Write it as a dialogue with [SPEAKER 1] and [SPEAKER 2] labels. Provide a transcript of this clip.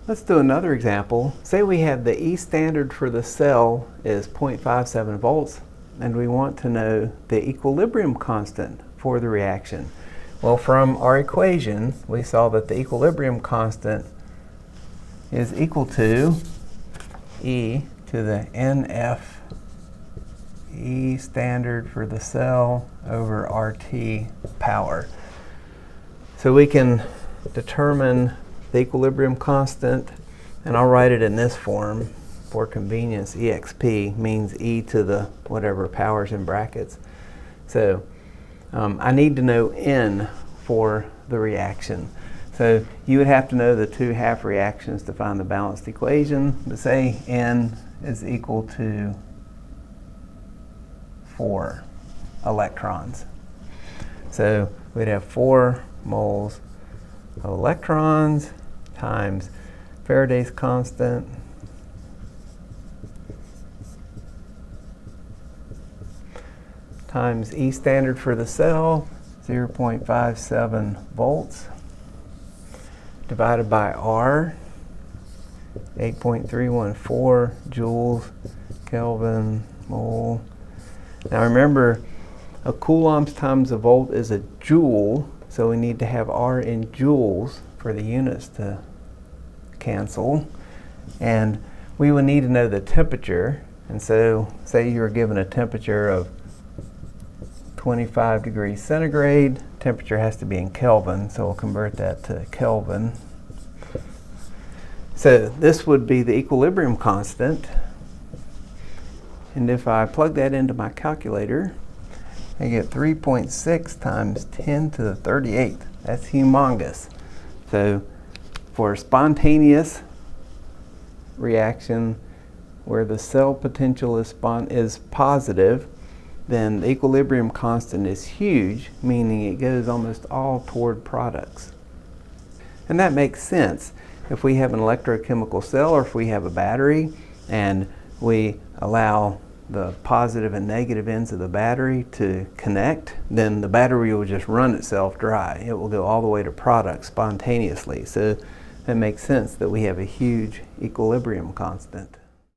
[SPEAKER 1] Let's do another example. Say we have the E standard for the cell is 0.57 volts, and we want to know the equilibrium constant for the reaction. Well, from our equation, we saw that the equilibrium constant is equal to E to the NF E standard for the cell over RT power. So we can determine the equilibrium constant, and I'll write it in this form for convenience. EXP means E to the whatever powers in brackets. So I need to know N for the reaction. So you would have to know the two half reactions to find the balanced equation. But say N is equal to 4 electrons. So we'd have 4 moles of electrons times Faraday's constant times E standard for the cell, 0.57 volts, divided by R, 8.314 joules, Kelvin, mole. Now remember, a coulombs times a volt is a joule, so we need to have R in joules for the units to cancel. And we would need to know the temperature. And so say you were given a temperature of 25 degrees centigrade. Temperature has to be in Kelvin, so we'll convert that to Kelvin. So this would be the equilibrium constant. And if I plug that into my calculator, I get 3.6 times 10 to the 38th. That's humongous. So for a spontaneous reaction where the cell potential is positive, then the equilibrium constant is huge, meaning it goes almost all toward products. And that makes sense. If we have an electrochemical cell, or if we have a battery, and we allow the positive and negative ends of the battery to connect, then the battery will just run itself dry. It will go all the way to products spontaneously. So it makes sense that we have a huge equilibrium constant.